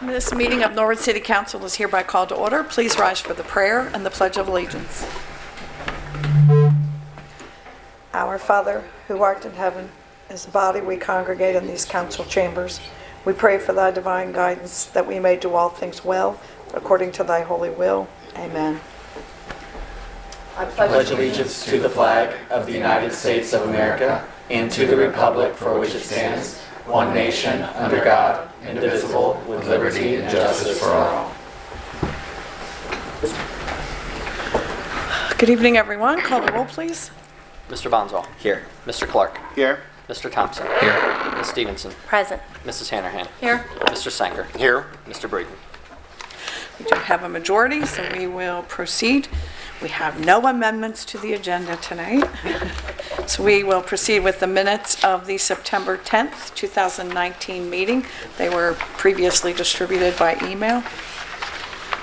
This meeting of Norwood City Council is hereby called to order. Please rise for the prayer and the Pledge of Allegiance. Our Father, who art in heaven, as a body we congregate in these council chambers. We pray for thy divine guidance, that we may do all things well, according to thy holy will. Amen. I pledge allegiance to the flag of the United States of America and to the republic for which it stands, one nation, under God, indivisible, with liberty and justice for all. Good evening, everyone. Call the roll, please. Mr. Bonzall. Here. Mr. Clark. Here. Mr. Thompson. Here. Ms. Stevenson. Present. Mrs. Hannerhan. Here. Mr. Sanger. Here. Mr. Breeden. We do have a majority, so we will proceed. We have no amendments to the agenda tonight. So we will proceed with the minutes of the September 10th, 2019 meeting. They were previously distributed by email.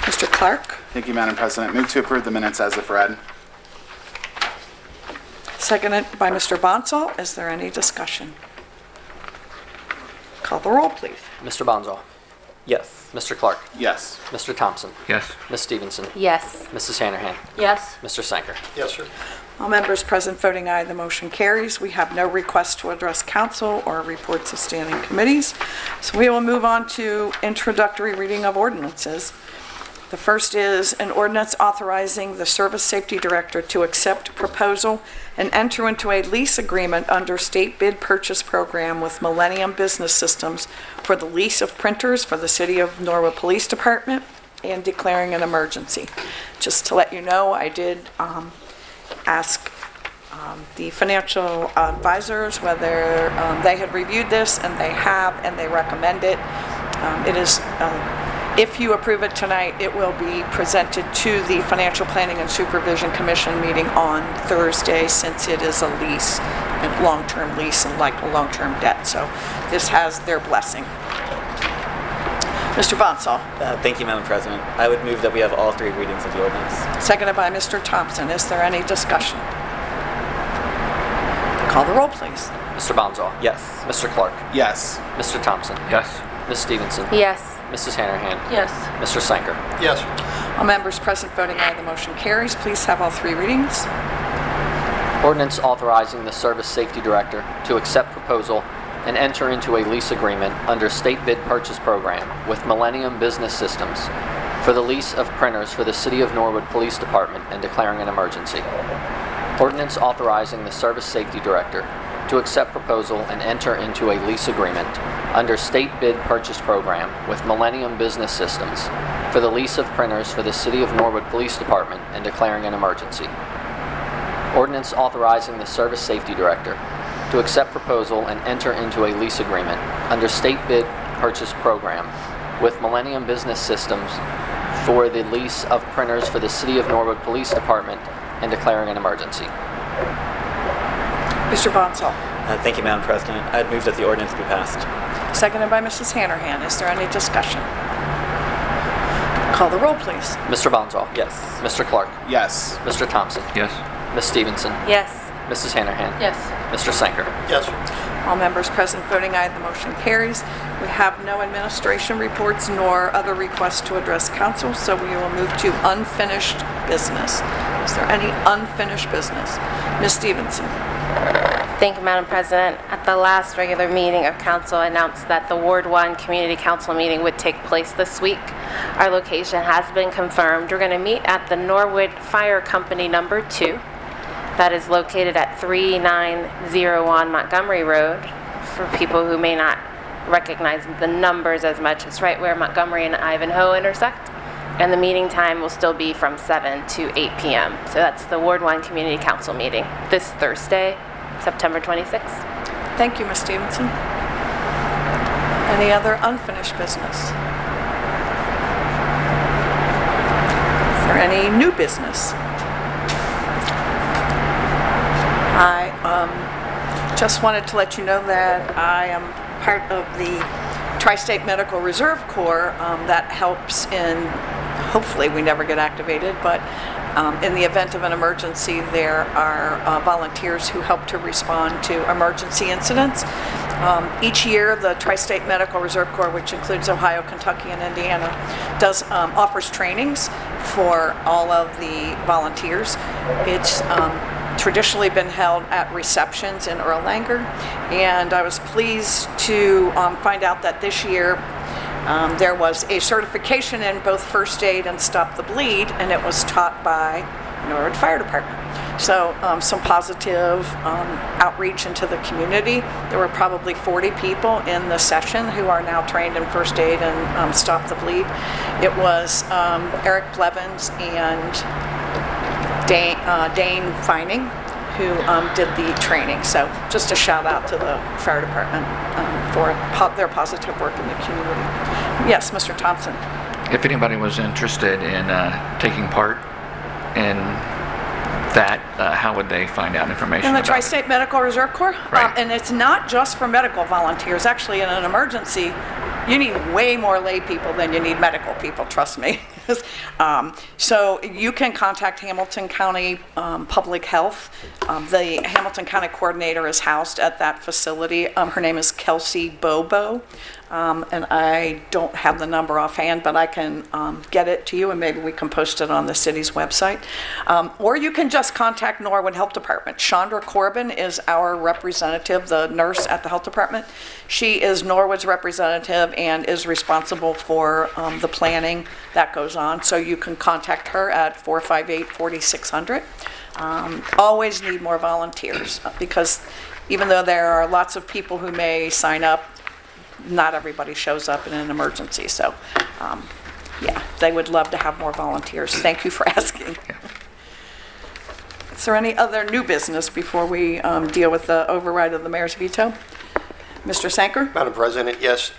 Mr. Clark, Thank you, Madam President. Move to approve the minutes as if read. seconded by Mr. Bonsall. Is there any discussion? Call the roll, please. Mr. Bonzall. Yes. Mr. Clark. Yes. Mr. Thompson. Yes. Ms. Stevenson. Yes. Mrs. Hannerhan. Yes. Mr. Sanger. Yes, sir. All members present voting aye, the motion carries. We have no requests to address council or reports of standing committees. So we will move on to introductory reading of ordinances. The first is an ordinance authorizing the Service Safety Director to accept proposal and enter into a lease agreement under state bid purchase program with Millennium Business Systems for the lease of printers for the City of Norwood Police Department and declaring an emergency. Just to let you know, I did ask the financial advisors whether they had reviewed this, and they have, and they recommend it. It is, if you approve it tonight, it will be presented to the Financial Planning and Supervision Commission meeting on Thursday, since it is a lease, a long-term lease and like a long-term debt. So this has their blessing. Mr. Bonsall. Thank you, Madam President. I would move that we have all three readings of the ordinance. Seconded by Mr. Thompson. Is there any discussion? Call the roll, please. Mr. Bonzall. Yes. Mr. Clark. Yes. Mr. Thompson. Yes. Ms. Stevenson. Yes. Mrs. Hannerhan. Yes. Mr. Sanger. Yes. All members present voting aye, the motion carries. Please have all three readings. Ordinance authorizing the Service Safety Director to accept proposal and enter into a lease agreement under state bid purchase program with Millennium Business Systems for the lease of printers for the City of Norwood Police Department and declaring an emergency. Ordinance authorizing the Service Safety Director to accept proposal and enter into a lease agreement under state bid purchase program with Millennium Business Systems for the lease of printers for the City of Norwood Police Department and declaring an emergency. Ordinance authorizing the Service Safety Director to accept proposal and enter into a lease agreement under state bid purchase program with Millennium Business Systems for the lease of printers for the City of Norwood Police Department and declaring an emergency. Mr. Bonsall. Thank you, Madam President. I'd move that the ordinance be passed. Seconded by Mrs. Hannerhan. Is there any discussion? Call the roll, please. Mr. Bonzall. Yes. Mr. Clark. Yes. Mr. Thompson. Yes. Ms. Stevenson. Yes. Mrs. Hannerhan. Yes. Mr. Sanger. Yes. All members present voting aye, the motion carries. We have no administration reports nor other requests to address council, so we will move to unfinished business. Is there any unfinished business? Ms. Stevenson. Thank you, Madam President. At the last regular meeting of council, I announced that the Ward 1 Community Council meeting would take place this week. Our location has been confirmed. We're going to meet at the Norwood Fire Company number 2. That is located at 3901 Montgomery Road. For people who may not recognize the numbers as much, it's right where Montgomery and Ivanhoe intersect. And the meeting time will still be from 7 to 8 p.m. So that's the Ward 1 Community Council meeting this Thursday, September 26th. Thank you, Ms. Stevenson. Any other unfinished business? Is there any new business? I just wanted to let you know that I am part of the Tri-State Medical Reserve Corps that helps in, hopefully we never get activated, but In the event of an emergency, there are volunteers who help to respond to emergency incidents. Each year, the Tri-State Medical Reserve Corps, which includes Ohio, Kentucky, and Indiana, offers trainings for all of the volunteers. It's traditionally been held at receptions in Erlanger, and I was pleased to find out that this year there was a certification in both first aid and stop the bleed, and it was taught by Norwood Fire Department. So some positive outreach into the community. There were probably 40 people in the session who are now trained in first aid and stop the bleed. It was Eric Blevins and Dane Fining who did the training. So just a shout out to the fire department for their positive work in the community. Yes, Mr. Thompson. If anybody was interested in taking part in that, how would they find out information In the about Tri-State Medical Reserve Corps. Right. And it's not just for medical volunteers. Actually, in an emergency, you need way more lay people than you need medical people, trust me. So you can contact Hamilton County Public Health. The Hamilton County Coordinator is housed at that facility. Her name is Kelsey Bobo. And I don't have the number offhand, but I can get it to you, and maybe we can post it on the city's website. Or you can just contact Norwood Health Department. Chandra Corbin is our representative, the nurse at the health department. She is Norwood's representative and is responsible for the planning that goes on. So you can contact her at 458-4600. Always need more volunteers, because even though there are lots of people who may sign up, not everybody shows up in an emergency. So, yeah, they would love to have more volunteers. Thank you for asking. Is there any other new business before we deal with the override of the mayor's veto? Mr. Sanker? Madam President, yes,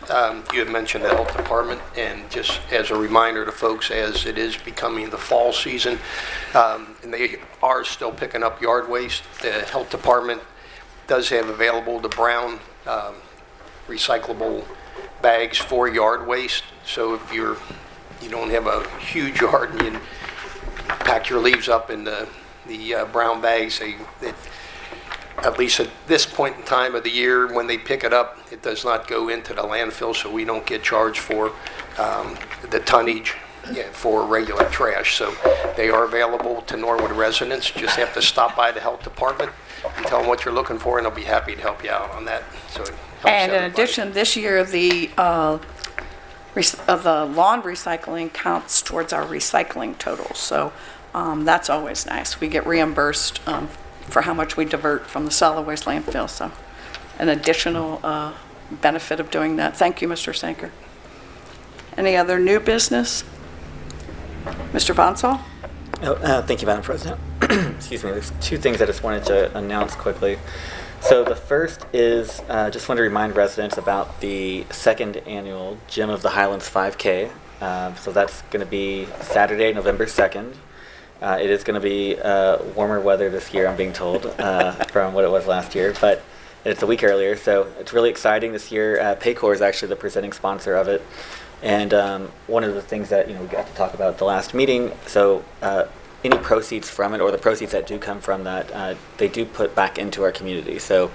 you had mentioned the health department, and just as a reminder to folks, as it is becoming the fall season, and they are still picking up yard waste, the health department does have available the brown recyclable bags for yard waste. So if you don't have a huge yard and you pack your leaves up in the brown bags, at least at this point in time of the year when they pick it up, it does not go into the landfill, so we don't get charged for the tonnage for regular trash. So they are available to Norwood residents. Just have to stop by the health department and tell them what you're looking for, and they'll be happy to help you out on that. So it helps And in everybody. addition, this year, the lawn recycling counts towards our recycling totals. So that's always nice. We get reimbursed for how much we divert from the solid waste landfill. So an additional benefit of doing that. Thank you, Mr. Sanker. Any other new business? Mr. Bonsall? Thank you, Madam President. Excuse me. There's two things I just wanted to announce quickly. So the first is just want to remind residents about the second annual Gym of the Highlands 5K. So that's going to be Saturday, November 2nd. It is going to be warmer weather this year, I'm being told, from what it was last year, but it's a week earlier, so it's really exciting this year. Paycor is actually the presenting sponsor of it, and one of the things that we got to talk about at the last meeting. So any proceeds from it, or the proceeds that do come from that, they do put back into our community. So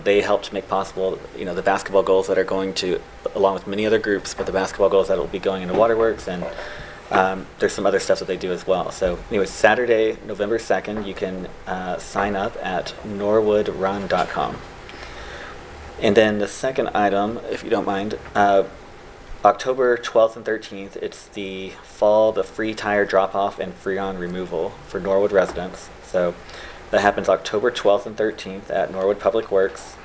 they help to make possible, the basketball goals that are going to, along with many other groups, but the basketball goals that will be going into Waterworks, and there's some other stuff that they do as well. So anyway, Saturday, November 2nd, you can sign up at norwoodrun.com. And then the second item, if you don't mind, October 12th and 13th, it's the free tire drop-off and Freon removal for Norwood residents. So that happens October 12th and 13th at Norwood Public Works.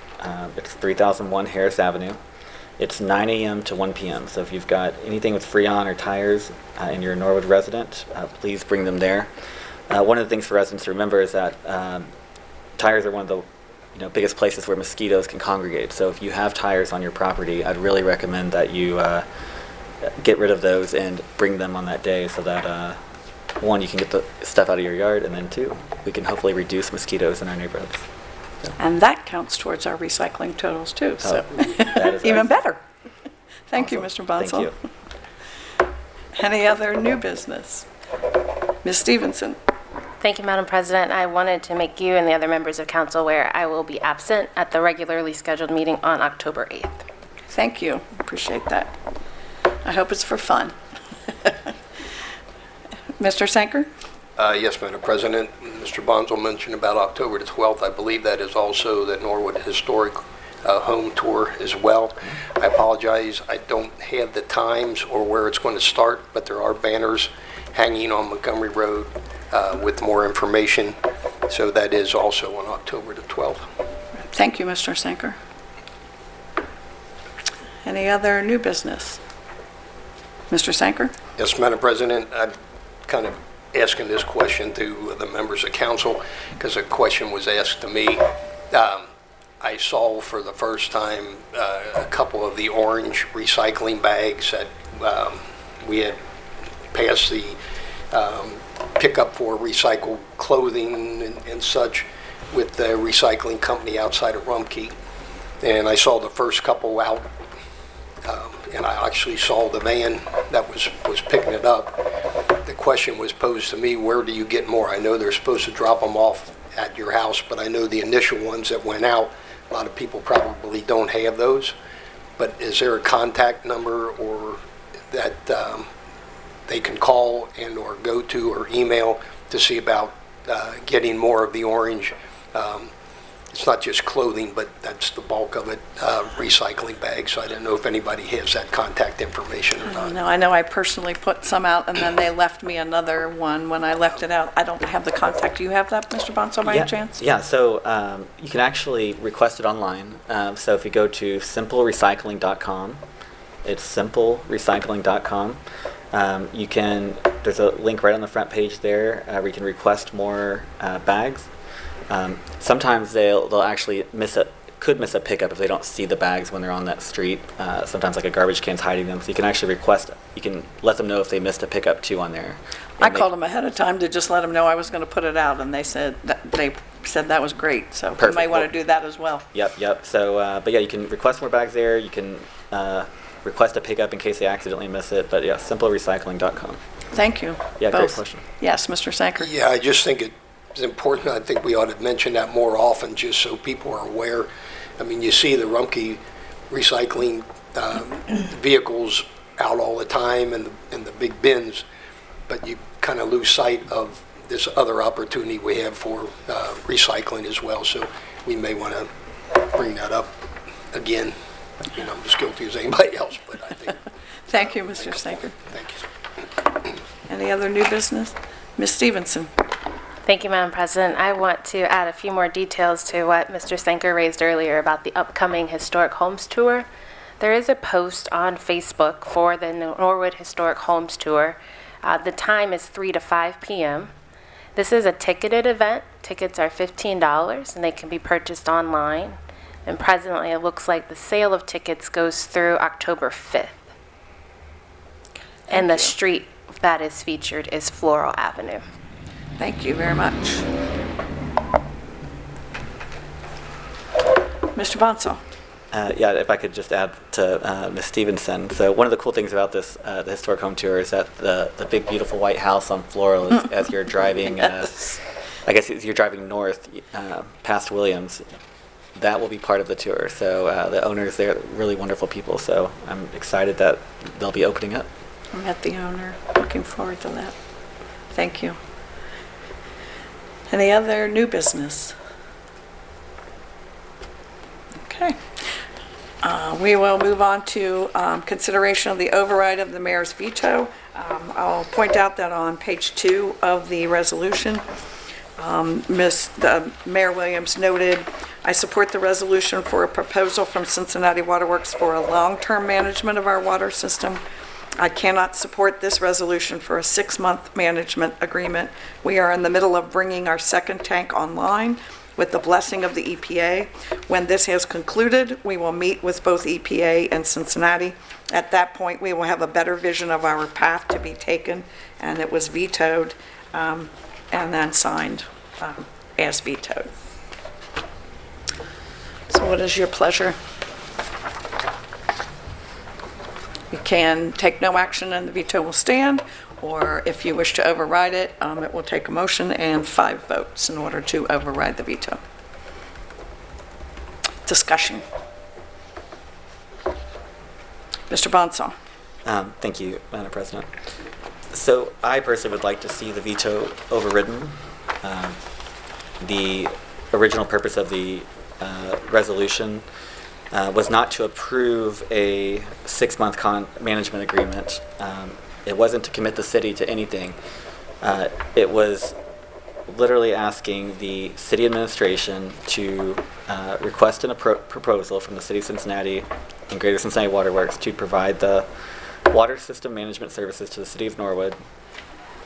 It's 3001 Harris Avenue. It's 9 a.m. to 1 p.m. So if you've got anything with Freon or tires and you're a Norwood resident, please bring them there. One of the things for residents to remember is that tires are one of the biggest places where mosquitoes can congregate. So if you have tires on your property, I'd really recommend that you get rid of those and bring them on that day, so that one, you can get the stuff out of your yard, and then two, we can hopefully reduce mosquitoes in our neighborhoods. And that counts towards our recycling totals too, so that is even excellent. better. Thank you, Awesome. Mr. Bonsall. Thank you. Any other new business? Ms. Stevenson. Thank you, Madam President. I wanted to make you and the other members of council aware I will be absent at the regularly scheduled meeting on October 8th. Thank you. Appreciate that. I hope it's for fun. Mr. Sanker? Yes, Madam President. Mr. Bonzo mentioned about October the 12th. I believe that is also the Norwood Historic Home Tour as well. I apologize, I don't have the times or where it's going to start, but there are banners hanging on Montgomery Road with more information. So that is also on October the 12th. Thank you, Mr. Sanker. Any other new business? Mr. Sanker? Yes, Madam President, I'm kind of asking this question to the members of council because a question was asked to me. I saw for the first time a couple of the orange recycling bags that we had passed the pickup for recycled clothing and such with the recycling company outside of Rumpke. And I saw the first couple out, and I actually saw the van that was picking it up. The question was posed to me, where do you get more? I know they're supposed to drop them off at your house, but I know the initial ones that went out, a lot of people probably don't have those. But is there a contact number or that they can call and or go to or email to see about getting more of the orange? It's not just clothing, but that's the bulk of it, recycling bags. So I don't know if anybody has that contact information or not. No, I know I personally put some out, and then they left me another one when I left it out. I don't have the contact. Do you have that, Mr. Bonso, by any chance? Yeah, so you can actually request it online. So if you go to simplerecycling.com, it's simplerecycling.com. There's a link right on the front page there where you can request more bags. Sometimes they'll actually could miss a pickup if they don't see the bags when they're on that street. Sometimes like a garbage can's hiding them, so you can actually you can let them know if they missed a pickup too on there. I called them ahead of time to just let them know I was going to put it out, and they said that was great. So you might want to do that as well. Yep. So, but yeah, you can request more bags there. You can request a pickup in case they accidentally miss it. But yeah, simplerecycling.com. Thank you. Yeah, both. Great question. Yes, Mr. Sanker. Yeah, I just think it's important. I think we ought to mention that more often just so people are aware. I mean, you see the Rumpke recycling vehicles out all the time and the big bins, but you kind of lose sight of this other opportunity we have for recycling as well. So we may want to bring that up again. You know, I'm as guilty as anybody else, but I think. Thank you, Mr. Sanker. Thank you. Any other new business? Ms. Stevenson. Thank you, Madam President. I want to add a few more details to what Mr. Sanker raised earlier about the upcoming Historic Homes Tour. There is a post on Facebook for the Norwood Historic Homes Tour. The time is 3 to 5 p.m. This is a ticketed event. Tickets are $15 and they can be purchased online. And presently it looks like the sale of tickets goes through October 5th. And the street that is featured is Floral Avenue. Thank you very much. Mr. Bonso. Yeah, if I could just add to Ms. Stevenson. So one of the cool things about this, the Historic Home Tour, is that the big, beautiful white house on Floral, as you're driving, Yes. I guess as you're driving north past Williams, that will be part of the tour. So the owners, they're really wonderful people. So I'm excited that they'll be opening up. I met the owner. Looking forward to that. Thank you. Any other new business? Okay. We will move on to consideration of the override of the mayor's veto. I'll point out that on page 2 of the resolution, Mayor Williams noted, "I support the resolution for a proposal from Cincinnati Waterworks for a long-term management of our water system. I cannot support this resolution for a 6-month management agreement. We are in the middle of bringing our second tank online with the blessing of the EPA. When this has concluded, we will meet with both EPA and Cincinnati. At that point, we will have a better vision of our path to be taken," and it was vetoed and then signed as vetoed. So what is your pleasure? You can take no action and the veto will stand, or if you wish to override it, it will take a motion and 5 votes in order to override the veto. Discussion. Mr. Bonsall. Thank you, Madam President. So I personally would like to see the veto overridden. The original purpose of the resolution was not to approve a 6-month management agreement. It wasn't to commit the city to anything. It was literally asking the city administration to request a proposal from the City of Cincinnati and Greater Cincinnati Waterworks to provide the water system management services to the City of Norwood,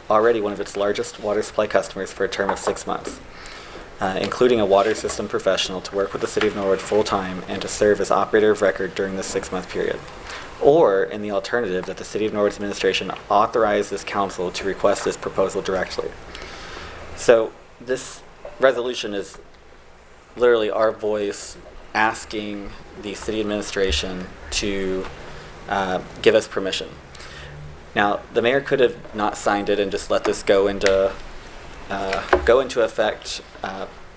already one of its largest water supply customers, for a term of 6 months, including a water system professional to work with the City of Norwood full-time and to serve as operator of record during this 6-month period. Or, in the alternative, that the City of Norwood's administration authorize this council to request this proposal directly. So this resolution is literally our voice asking the city administration to give us permission. Now, the mayor could have not signed it and just let this go into effect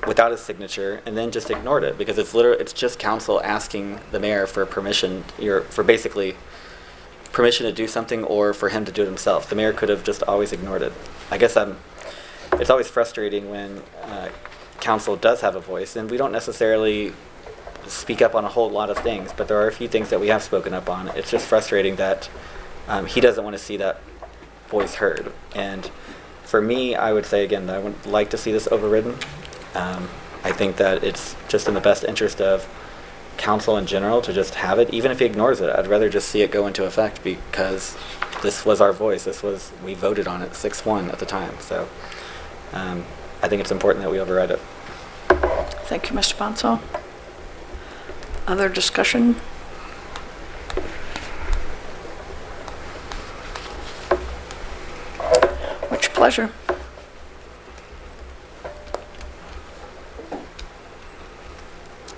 without his signature, and then just ignored it, because it's just council asking the mayor for permission, for basically permission to do something, or for him to do it himself. The mayor could have just always ignored it. I guess it's always frustrating when council does have a voice, and we don't necessarily speak up on a whole lot of things, but there are a few things that we have spoken up on. It's just frustrating that he doesn't want to see that voice heard. And for me, I would say again that I would like to see this overridden. I think that it's just in the best interest of council in general to just have it, even if he ignores it. I'd rather just see it go into effect, because this was our voice. We voted on it 6-1 at the time. So I think it's important that we override it. Thank you, Mr. Bonsall. Other discussion? What's your pleasure?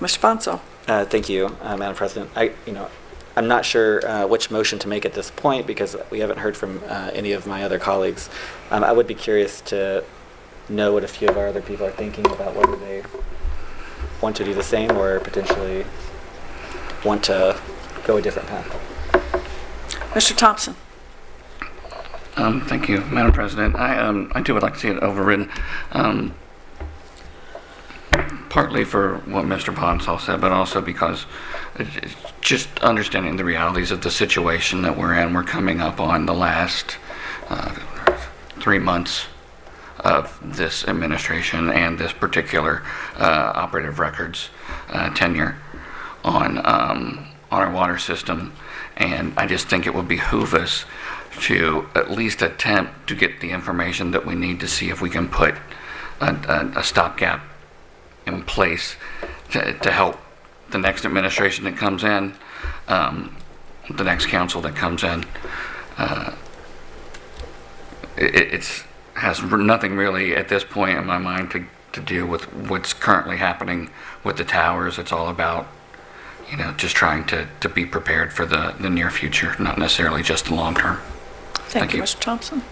Mr. Bonsall. Thank you, Madam President. I'm not sure which motion to make at this point, because we haven't heard from any of my other colleagues. I would be curious to know what a few of our other people are thinking about whether they want to do the same or potentially want to go a different path. Mr. Thompson. Thank you, Madam President. I too would like to see it overridden, partly for what Mr. Bonsall said, but also because it's just understanding the realities of the situation that we're in. We're coming up on the last 3 months of this administration and this particular operative records tenure on our water system, and I just think it would behoove us to at least attempt to get the information that we need to see if we can put a stopgap in place to help the next administration that comes in, the next council that comes in. It has nothing really at this point in my mind to do with what's currently happening with the towers. It's all about, just trying to be prepared for the near future, not necessarily just the long term. Thank you, Mr. Thompson.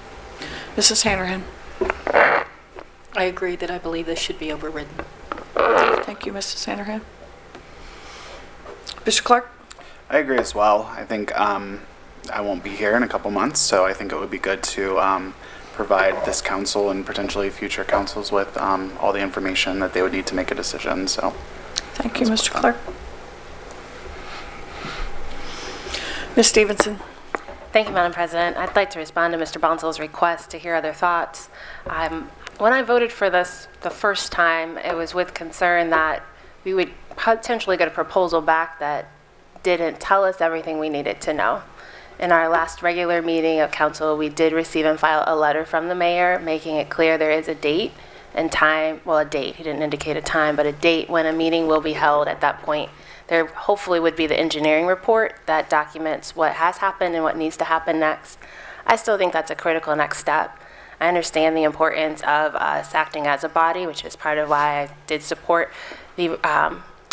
Mrs. Hanrahan. I agree that I believe this should be overridden. Thank you, Mrs. Hanrahan. Mr. Clark. I agree as well. I think I won't be here in a couple months, so I think it would be good to provide this council and potentially future councils with all the information that they would need to make a decision. So, thank you, Mr. Clark. Ms. Stevenson. Thank you, Madam President. I'd like to respond to Mr. Bonsall's request to hear other thoughts. When I voted for this the first time, it was with concern that we would potentially get a proposal back that didn't tell us everything we needed to know. In our last regular meeting of council, we did receive and file a letter from the mayor making it clear there is a date and time, well, a date, he didn't indicate a time, but a date when a meeting will be held. At that point, there hopefully would be the engineering report that documents what has happened and what needs to happen next. I still think that's a critical next step. I understand the importance of us acting as a body, which is part of why I did support the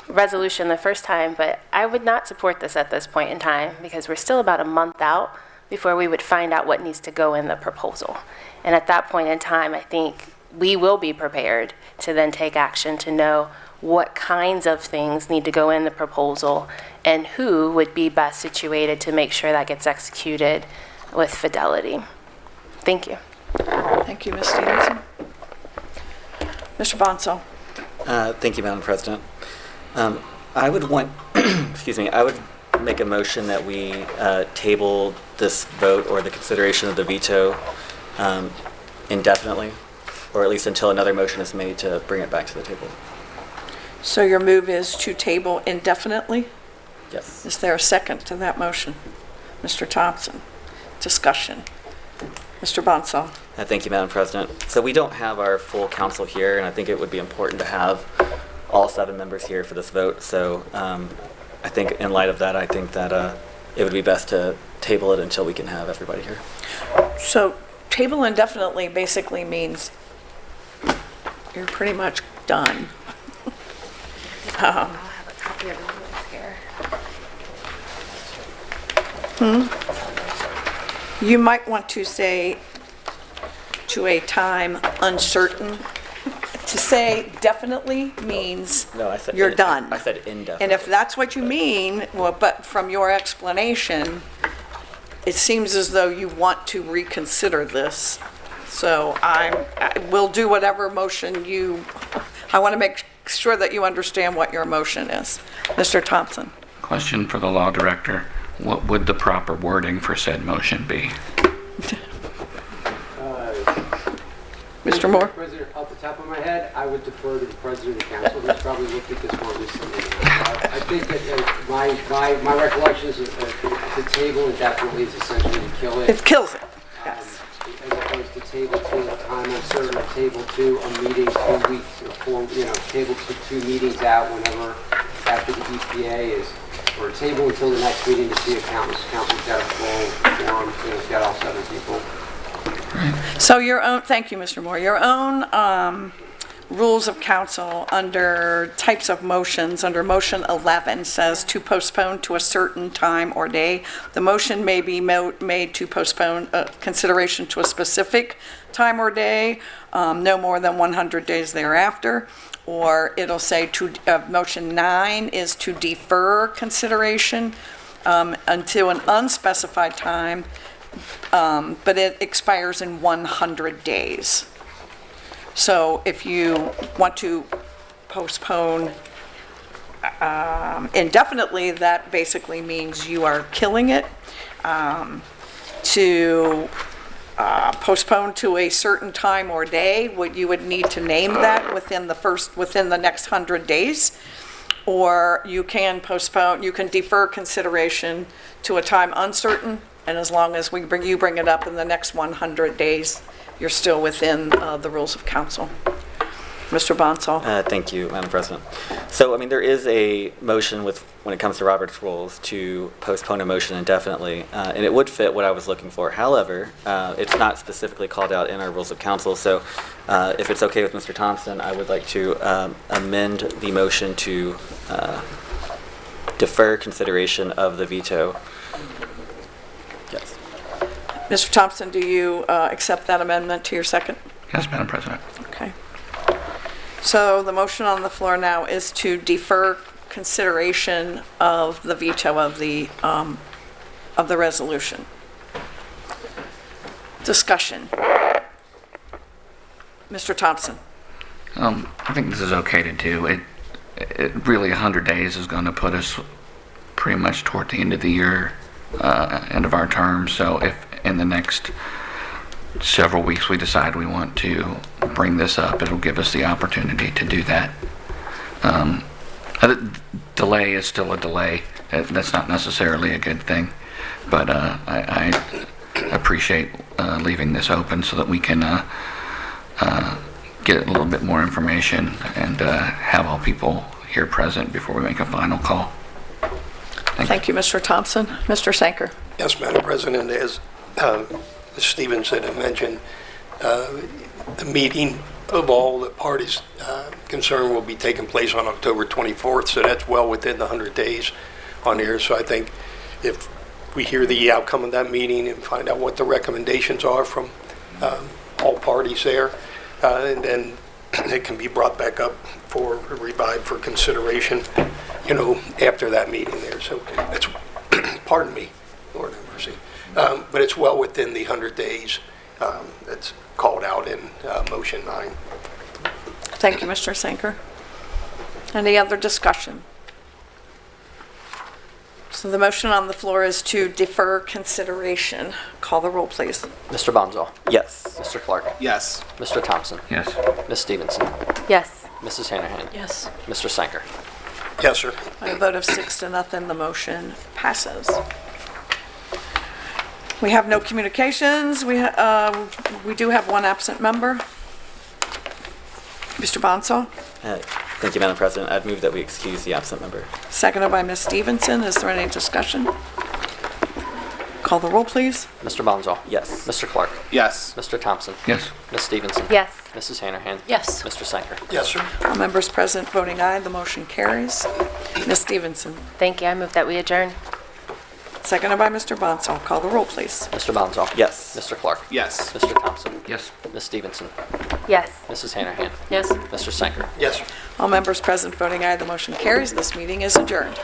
resolution the first time, but I would not support this at this point in time because we're still about a month out before we would find out what needs to go in the proposal. And at that point in time, I think we will be prepared to then take action to know what kinds of things need to go in the proposal and who would be best situated to make sure that gets executed with fidelity. Thank you. Thank you, Ms. Stevenson. Mr. Bonsall. Thank you, Madam President. I would want, excuse me, I would make a motion that we table this vote or the consideration of the veto indefinitely, or at least until another motion is made to bring it back to the table. So your move is to table indefinitely? Yes. Is there a second to that motion? Mr. Thompson. Discussion. Mr. Bonsall. Thank you, Madam President. So we don't have our full council here, and I think it would be important to have all 7 members here for this vote. So I think in light of that, I think that it would be best to table it until we can have everybody here. So table indefinitely basically means you're pretty much done. I'll have a copy of the rules here. You might want to say to a time uncertain. To say definitely means No, I said you're done. I said indefinitely. And if that's what you mean, well, but from your explanation, it seems as though you want to reconsider this. So I will do whatever motion I want to make sure that you understand what your motion is. Mr. Thompson. Question for the law director. What would the proper wording for said motion be? Mr. Moore? President, off the top of my head, I would defer to the president of the council, who's probably looked at this more recently. I think that my recollection is the table indefinitely is essentially to kill it. It kills it, yes. As opposed to table to a time uncertain, or table to a meeting 2 weeks, or 4, table to 2 meetings out whenever after the EPA is, or table until the next meeting to see if council's got a full quorum, it's got all 7 people. So your own, thank you, Mr. Moore, your own rules of council under types of motions, under motion 11 says to postpone to a certain time or day. The motion may be made to postpone consideration to a specific time or day, no more than 100 days thereafter. Or it'll say motion 9 is to defer consideration until an unspecified time, but it expires in 100 days. So if you want to postpone indefinitely, that basically means you are killing it. To postpone to a certain time or day, you would need to name that within the next 100 days. Or you can postpone, you can defer consideration to a time uncertain, and as long as you bring it up in the next 100 days, you're still within the rules of council. Mr. Bonsall. Thank you, Madam President. So, I mean, there is a motion when it comes to Robert's rules to postpone a motion indefinitely, and it would fit what I was looking for. However, it's not specifically called out in our rules of council, so if it's okay with Mr. Thompson, I would like to amend the motion to defer consideration of the veto. Yes. Mr. Thompson, do you accept that amendment to your second? Yes, Madam President. Okay. So the motion on the floor now is to defer consideration of the veto of the resolution. Discussion. Mr. Thompson. I think this is okay to do. It really 100 days is going to put us pretty much toward the end of the year, end of our term. So if in the next several weeks we decide we want to bring this up, it'll give us the opportunity to do that. A delay is still a delay. That's not necessarily a good thing, but I appreciate leaving this open so that we can get a little bit more information and have all people here present before we make a final call. Thank you, Mr. Thompson. Mr. Sanker. Yes, Madam President, as Ms. Stevenson had mentioned, the meeting of all the parties concerned will be taking place on October 24th, so that's well within the 100 days on here. So I think if we hear the outcome of that meeting and find out what the recommendations are from all parties there. And then it can be brought back up for revived for consideration, after that meeting there. So it's, pardon me, Lord have mercy. But it's well within the 100 days that's called out in motion 9. Thank you, Mr. Sanker. Any other discussion? So the motion on the floor is to defer consideration. Call the roll, please. Mr. Bonzo. Yes. Mr. Clark. Yes. Mr. Thompson. Yes. Ms. Stevenson. Yes. Mrs. Hanahan. Yes. Mr. Sanker. Yes, sir. By a vote of 6-0, the motion passes. We have no communications. We do have one absent member. Mr. Bonsall, Thank you, Madam President. I'd move that we excuse the absent member. seconded by Ms. Stevenson. Is there any discussion? Call the roll, please. Mr. Bonzo. Yes. Mr. Clark. Yes. Mr. Thompson. Yes. Ms. Stevenson. Yes. Mrs. Hanahan. Yes. Mr. Sanker. Yes, sir. All members present voting aye, the motion carries. Ms. Stevenson, Thank you. I move that we adjourn. seconded by Mr. Bonsall. Call the roll, please. Mr. Bonzo. Yes. Mr. Clark. Yes. Mr. Thompson. Yes. Ms. Stevenson. Yes. Mrs. Hanahan. Yes. Mr. Sanker. Yes, sir. All members present voting aye, the motion carries. This meeting is adjourned.